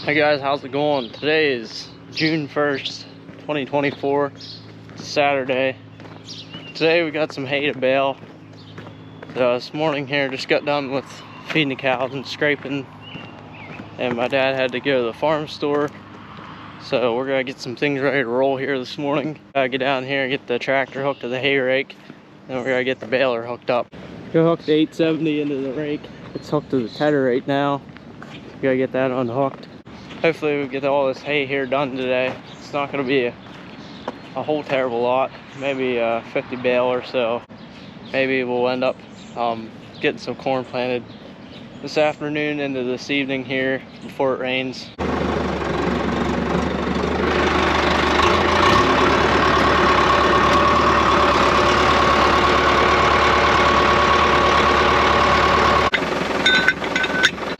Hey guys, how's it going? Today is June 1st, 2024, Saturday. Today we got some hay to bale. So this morning here, just got done with feeding the cows and scraping. And my dad had to go to the farm store. So we're gonna get some things ready to roll here this morning. Gotta get down here and get the tractor hooked to the hay rake. Then we're gonna get the baler hooked up. Go hook the 870 into the rake. It's hooked to the tedder right now. Gotta get that unhooked. Hopefully we get all this hay here done today. It's not going to be a whole terrible lot, maybe 50 bale or so. Maybe we'll end up getting some corn planted this afternoon into this evening here before it rains.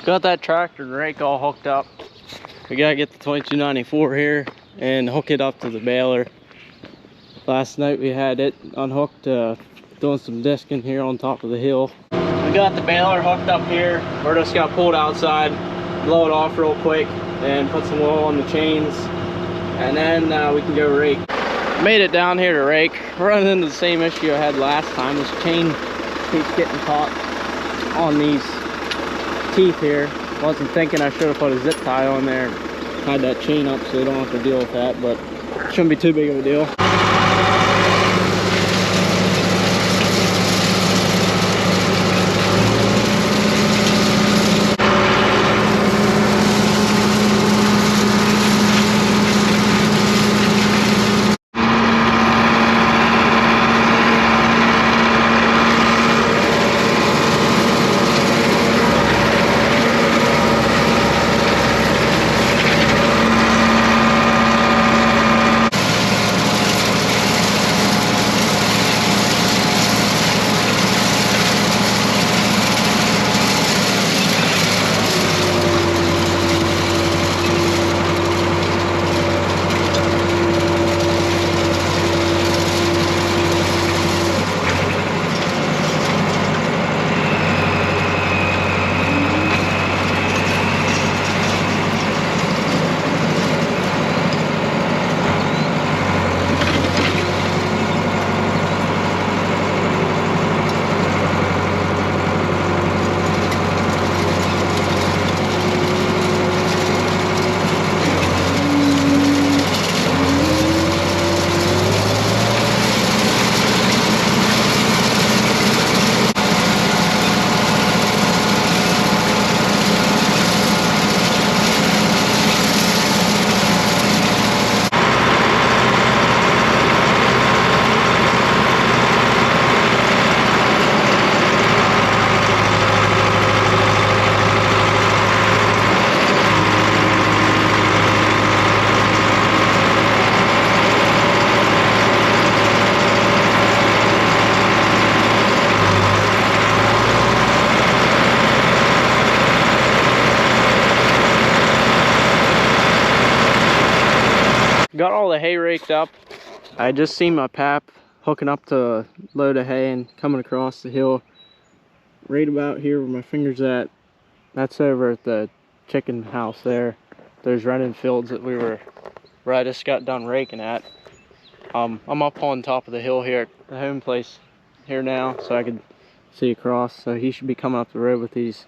Got that tractor and rake all hooked up. We gotta get the 2294 here and hook it up to the baler. Last night we had it unhooked, doing some disking here on top of the hill. We got the baler hooked up here. We're just gonna pull it outside, blow it off real quick, and put some oil on the chains, and then we can go rake. Made it down here to rake. We're running into the same issue I had last time. This chain keeps getting caught on these teeth here. Wasn't thinking I should have put a zip tie on there and tied that chain up so we don't have to deal with that, but it shouldn't be too big of a deal. Got all the hay raked up. I just seen my pap hooking up to a load of hay and coming across the hill right about here where my finger's at. That's over at the chicken house there. Those running fields that where I just got done raking at. I'm up on top of the hill here at the home place here now, so I can see across. So he should be coming up the road with these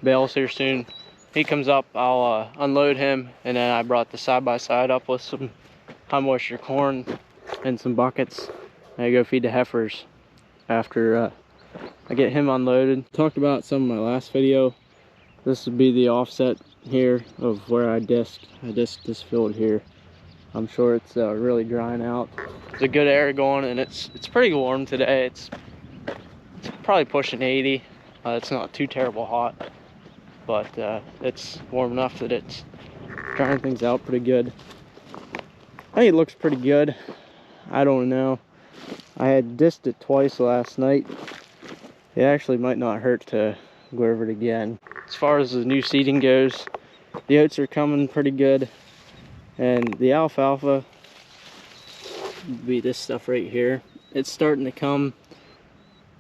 bales here soon. He comes up, I'll unload him, and then I brought the side-by-side up with some high moisture corn and some buckets. And I go feed the heifers after I get him unloaded. Talked about some of my last video. This would be the offset here of where I disked this field here. I'm sure it's really drying out. There's a good air going, and it's pretty warm today. It's probably pushing 80. It's not too terrible hot, but it's warm enough that it's drying things out pretty good. I think it looks pretty good. I don't know. I had disked it twice last night. It actually might not hurt to go over it again. As far as the new seeding goes, the oats are coming pretty good, and the alfalfa would be this stuff right here. It's starting to come.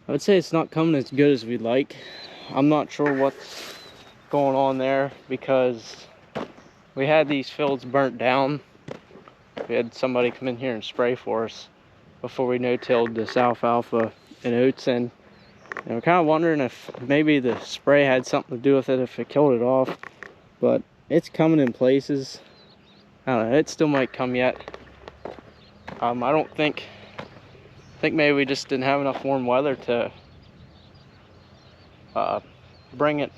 I would say it's not coming as good as we'd like. I'm not sure what's going on there, because We had these fields burnt down. We had somebody come in here and spray for us before we no-tilled this alfalfa and oats in. And we're kind of wondering if maybe the spray had something to do with it, if it killed it off. But it's coming in places. I don't know, it still might come yet. I don't think maybe we just didn't have enough warm weather to bring it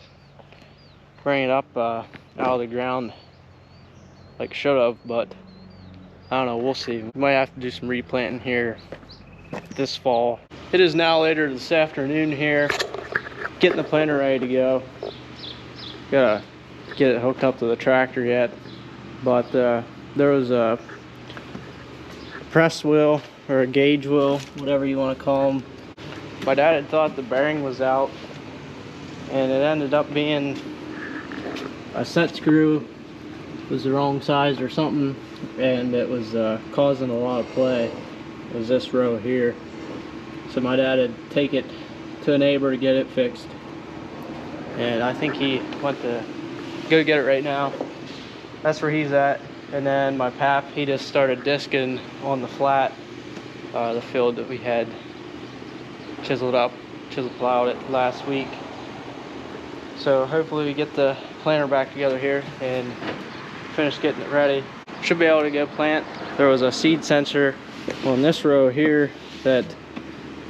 up out of the ground like should have, but I don't know, we'll see. We might have to do some replanting here this fall. It is now later this afternoon here, getting the planter ready to go. Gotta get it hooked up to the tractor yet, but there was a press wheel or a gauge wheel, whatever you want to call them. My dad had thought the bearing was out, and it ended up being a set screw was the wrong size or something, and it was causing a lot of play. It was this row here. So my dad had take it to a neighbor to get it fixed, and I think he went to go get it right now. That's where he's at. And then my pap, he just started disking on the flat, the field that we had chisel plowed it last week. So hopefully we get the planter back together here and finish getting it ready. Should be able to go plant. There was a seed sensor on this row here that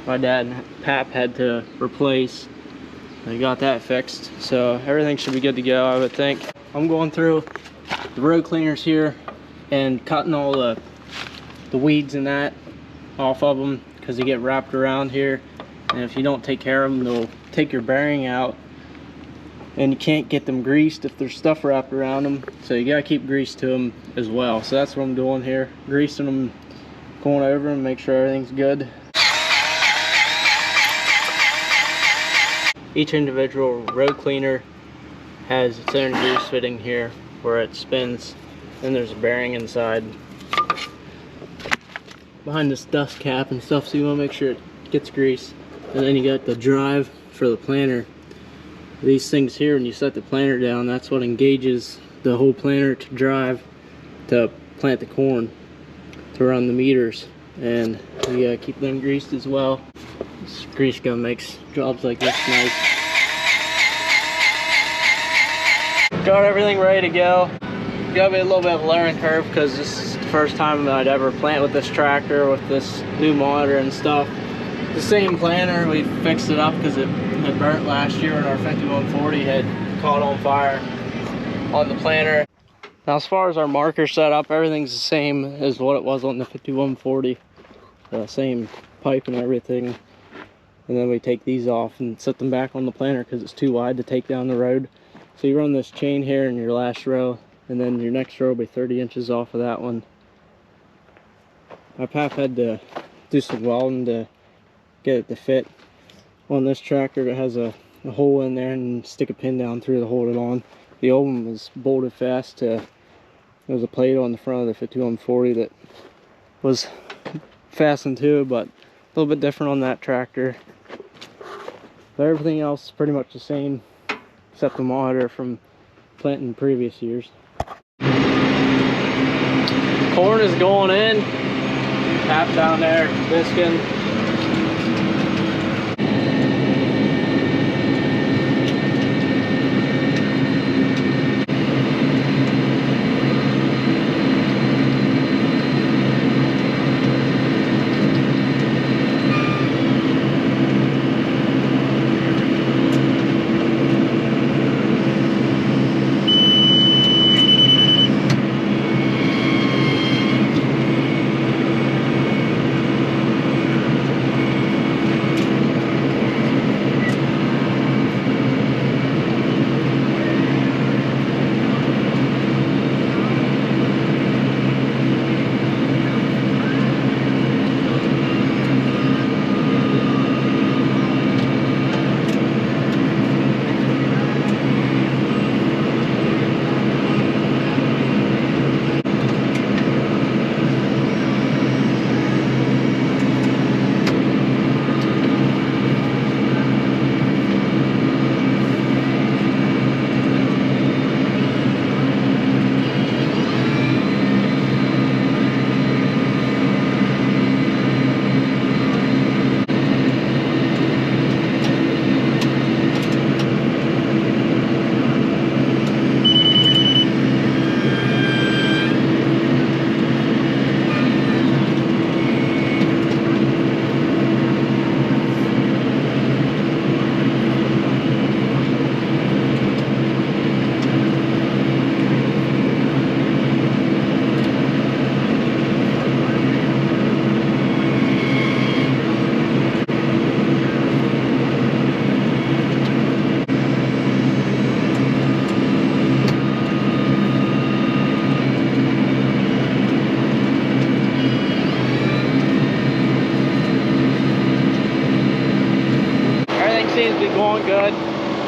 my dad and pap had to replace. They got that fixed, so everything should be good to go, I would think. I'm going through the road cleaners here and cutting all the weeds and that off of them, because they get wrapped around here, and if you don't take care of them, they'll take your bearing out, and you can't get them greased if there's stuff wrapped around them, so you gotta keep grease to them as well. So that's what I'm doing here, greasing them, going over them, make sure everything's good. Each individual road cleaner has its own grease fitting here where it spins, and there's a bearing inside behind this dust cap and stuff, so you want to make sure it gets grease. And then you got the drive for the planter. These things here, when you set the planter down, that's what engages the whole planter to drive to plant the corn, to run the meters, and we gotta keep them greased as well. This grease gun makes jobs like this nice. Got everything ready to go. Gotta be a little bit of a learning curve because this is the first time that I'd ever plant with this tractor, with this new monitor and stuff. The same planter, we fixed it up because it had burnt last year, and our 5140 had caught on fire on the planter. Now as far as our marker setup, everything's the same as what it was on the 5140. Same pipe and everything. And then we take these off and set them back on the planter because it's too wide to take down the road. So you run this chain here in your last row, and then your next row will be 30 inches off of that one. My pap had to do some welding to get it to fit on this tractor. It has a hole in there, and stick a pin down through to hold it on. The old one was bolted fast to, there was a plate on the front of the 5140 that was fastened to, but a little bit different on that tractor. But everything else is pretty much the same, except the monitor from planting previous years. Corn is going in. Tap down there, disking.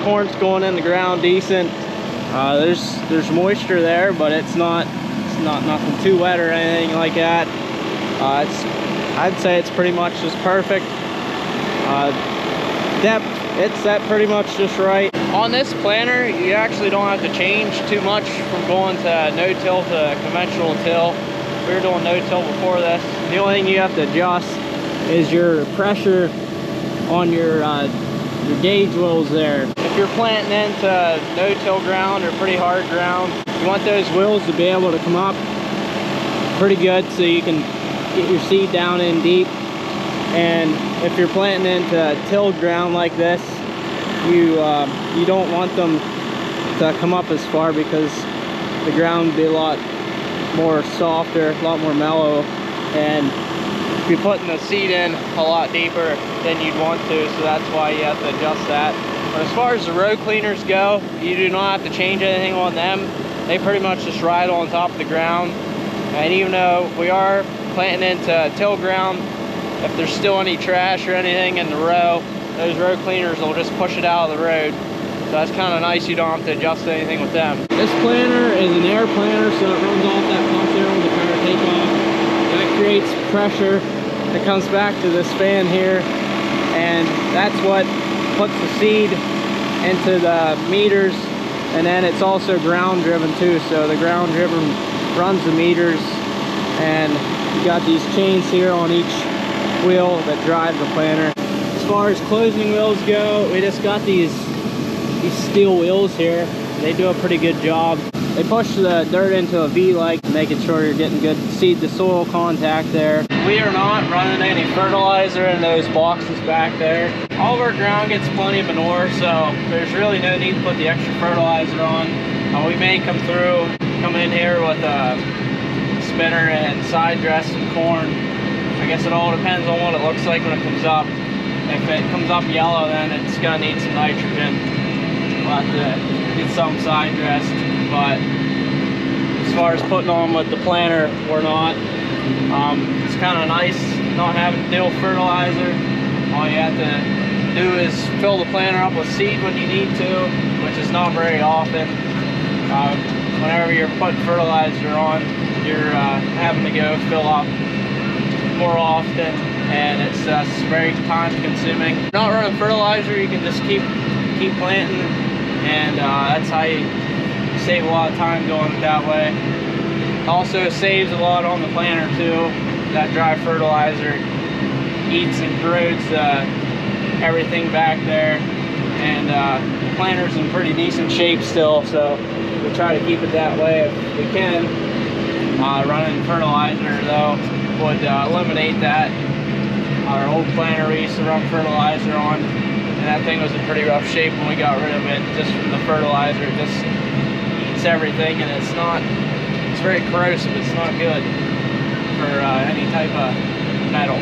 corn's going in the ground decent. There's moisture there, but it's not nothing too wet or anything like that. I'd say it's pretty much just perfect. Depth, it's set pretty much just right. On this planter, you actually don't have to change too much from going to no-till to conventional till. We were doing no-till before this. The only thing you have to adjust is your pressure on your gauge wheels there. If you're planting into no-till ground or pretty hard ground, you want those wheels to be able to come up pretty good so you can get your seed down in deep. And if you're planting into tilled ground like this, you don't want them to come up as far because the ground would be a lot more softer, a lot more mellow, and you're putting the seed in a lot deeper than you'd want to, so that's why you have to adjust that. But as far as the row cleaners go, you do not have to change anything on them. They pretty much just ride on top of the ground. And even though we are planting into till ground, if there's still any trash or anything in the row, those row cleaners will just push it out of the road. So that's kind of nice, you don't have to adjust anything with them. This planter is an air planter, so it runs off that pump there on the power takeoff. That creates pressure that comes back to this fan here, and that's what puts the seed into the meters. And then it's also ground driven too, so the ground driven runs the meters, and you got these chains here on each wheel that drive the planter. As far as closing wheels go, we just got these steel wheels here. They do a pretty good job. They push the dirt into a V-like, making sure you're getting good seed to soil contact there. We are not running any fertilizer in those boxes back there. All of our ground gets plenty of manure, so there's really no need to put the extra fertilizer on. We may come in here with a spinner and side dress some corn. I guess it all depends on what it looks like when it comes up. If it comes up yellow, then it's gonna need some nitrogen. We'll have to get some side dressed, but as far as putting on with the planter, we're not. It's kind of nice not having to deal with fertilizer. All you have to do is fill the planter up with seed when you need to, which is not very often. Whenever you're putting fertilizer on, you're having to go fill up more often, and it's very time consuming. Not running fertilizer, you can just keep planting, and that's how you save a lot of time doing it that way. Also saves a lot on the planter too. That dry fertilizer eats and corrodes everything back there, and the planter's in pretty decent shape still, so we try to keep it that way if we can. Running fertilizer though would eliminate that. Our old planter we used to run fertilizer on, and that thing was in pretty rough shape when we got rid of it, just from the fertilizer. It just eats everything, and it's very corrosive. It's not good for any type of metal.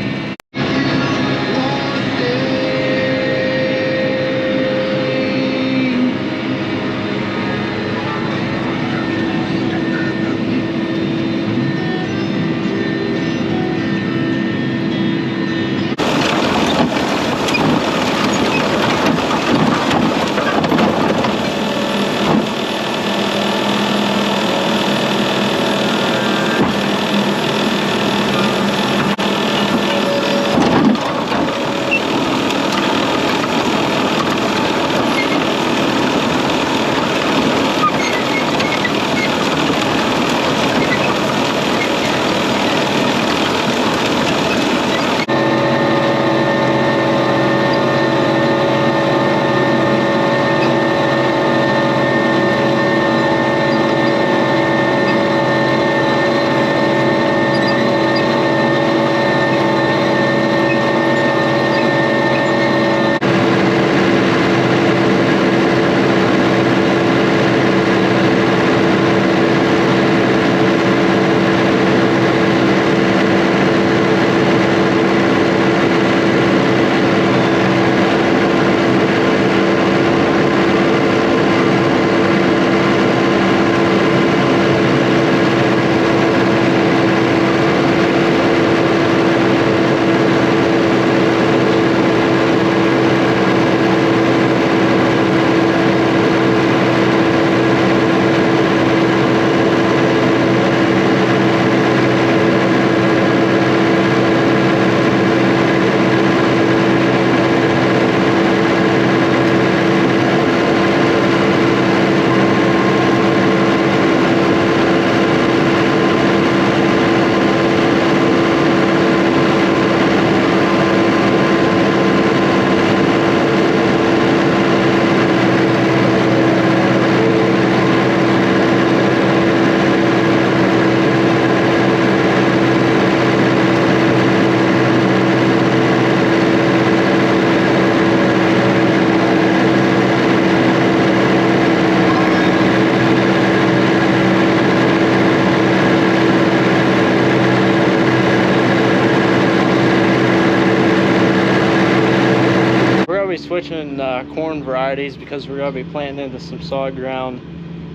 varieties because we're going to be planting into some sod ground.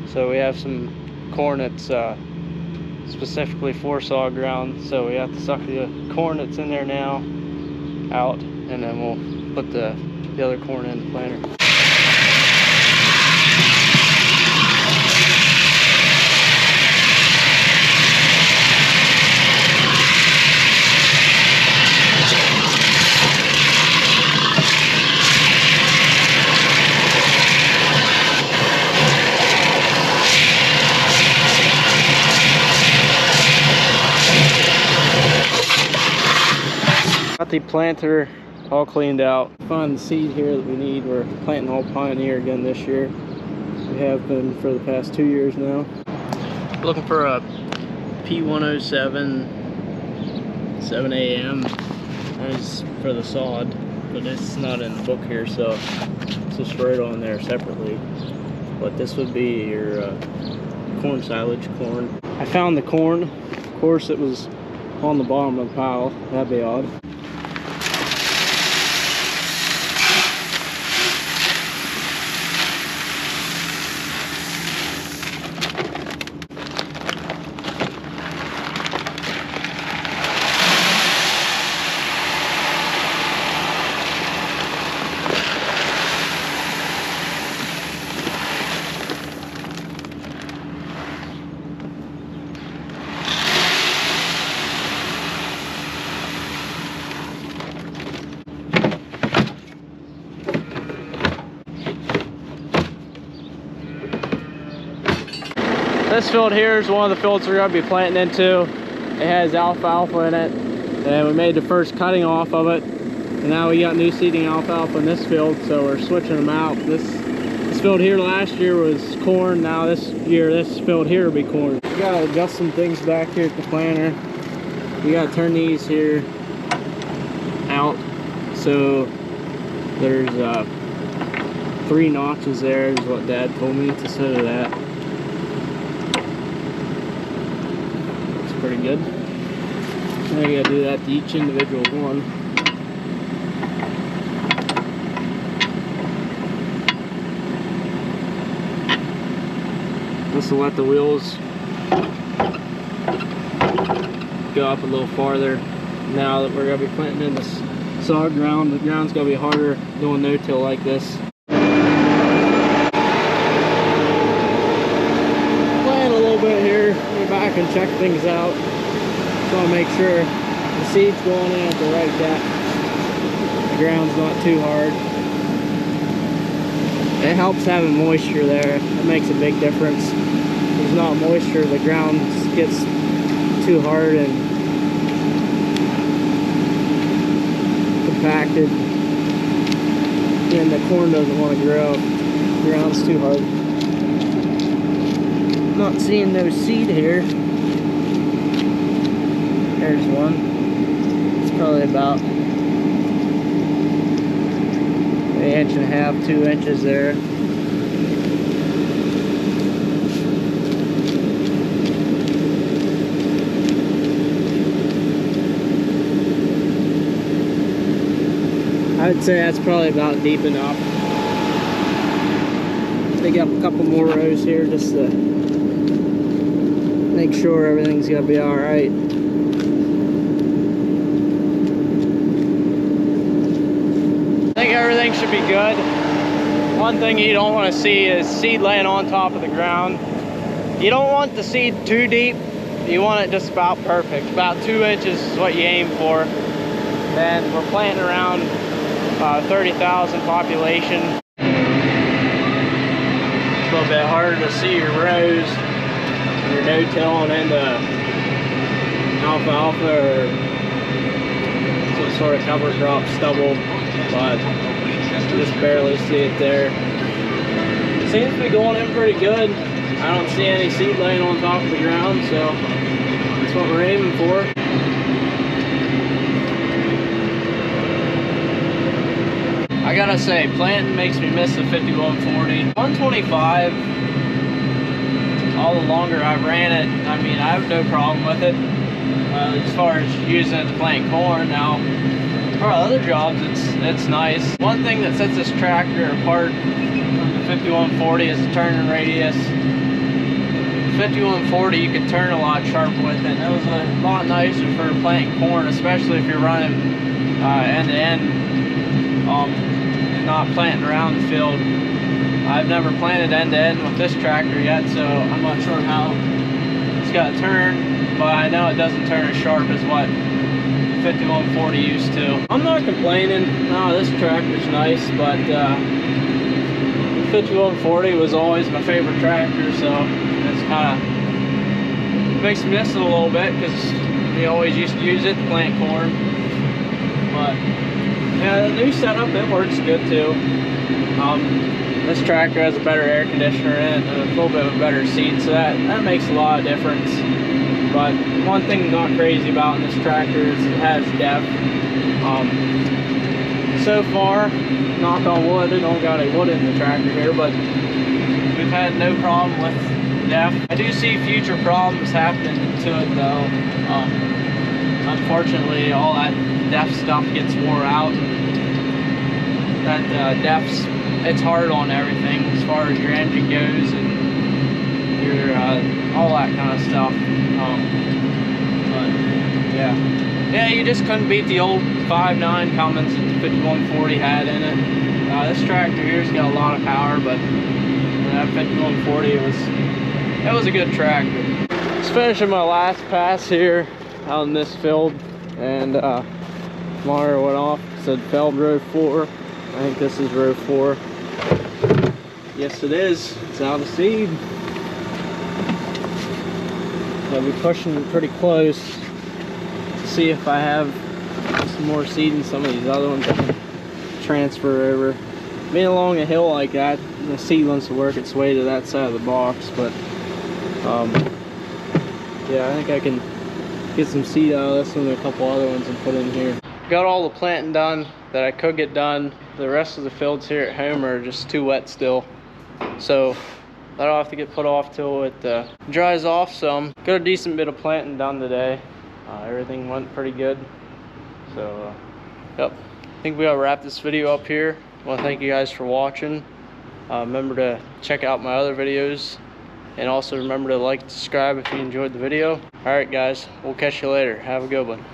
So we have some corn that's specifically for sod ground. So we have to suck the corn that's in there now out, and then we'll put the other corn in the planter. Got the planter all cleaned out. Found the seed here that we need. We're planting all Pioneer again this year. We have been for the past 2 years now. Looking for a P107 7AM. That is for the sod, but it's not in the book here, so it's just right on there separately. But this would be your corn silage corn. I found the corn. Of course, it was on the bottom of the pile. That'd be odd. This field here is one of the fields we're going to be planting into. It has alfalfa in it, and we made the first cutting off of it, and now we got new seeding alfalfa in this field, so we're switching them out. This field here last year was corn. Now this year, this field here will be corn. We got to adjust some things back here at the planter. We got to turn these here out, so there's 3 notches there is what Dad told me to set it at. Pretty good. Now you gotta do that to each individual one. This will let the wheels go up a little farther. Now that we're gonna be planting in this sod ground, the ground's gonna be harder doing no-till like this. Playing a little bit here. Back and check things out. Just want to make sure the seed's going in at the right depth. The ground's not too hard. It helps having moisture there. It makes a big difference. If there's not moisture, the ground gets too hard and compacted, and the corn doesn't want to grow. The ground's too hard. Not seeing no seed here. There's one. It's probably about 1.5 inches, 2 inches there. I'd say that's probably about deep enough. Dig up a couple more rows here just to make sure everything's gonna be all right. I think everything should be good. One thing you don't want to see is seed laying on top of the ground. You don't want the seed too deep. You want it just about perfect. About 2 inches is what you aim for. Then we're planting around 30,000 population. It's a little bit harder to see your rows. You're no-tilling into alfalfa or some sort of cover crop stubble, but you just barely see it there. It seems to be going in pretty good. I don't see any seed laying on top of the ground, so that's what we're aiming for. I gotta say, planting makes me miss the 5140. 125, all the longer I've ran it, I mean, I have no problem with it. As far as using it to plant corn, now For other jobs, it's nice. One thing that sets this tractor apart from the 5140 is the turning radius. The 5140 you can turn a lot sharper with it. It was a lot nicer for planting corn, especially if you're running end to end and not planting around the field. I've never planted end to end with this tractor yet, so I'm not sure how it's got to turn, but I know it doesn't turn as sharp as what 5140 used to. I'm not complaining. No, this tractor's nice, but the 5140 was always my favorite tractor, so it's kind of makes me miss it a little bit because we always used to use it to plant corn. But yeah, the new setup, it works good too. This tractor has a better air conditioner in it and a little bit of a better seat, so that makes a lot of difference. But one thing I'm not crazy about in this tractor is it has depth. So far, knock on wood, it don't got any wood in the tractor here, but we've had no problem with depth. I do see future problems happening to it though. Unfortunately, all that depth stuff gets wore out. That depth's, it's hard on everything as far as your engine goes and your all that kind of stuff. But yeah, you just couldn't beat the old 5.9 Cummins that the 5140 had in it. This tractor here's got a lot of power, but that 5140 it was a good tractor. Just finishing my last pass here out in this field, and monitor went off. It said failed row 4. I think this is row 4. Yes, it is. It's out of seed. I'll be pushing pretty close to see if I have some more seed in some of these other ones I can transfer over. Being along a hill like that, the seed wants to work its way to that side of the box, but yeah, I think I can get some seed out of this one and a couple other ones and put in here. Got all the planting done that I could get done. The rest of the fields here at home are just too wet still, so that'll have to get put off till it dries off some. Got a decent bit of planting done today. Everything went pretty good. So, yep. I think we gotta wrap this video up here. I want to thank you guys for watching. Remember to check out my other videos. And also remember to like and subscribe if you enjoyed the video. Alright guys, we'll catch you later. Have a good one.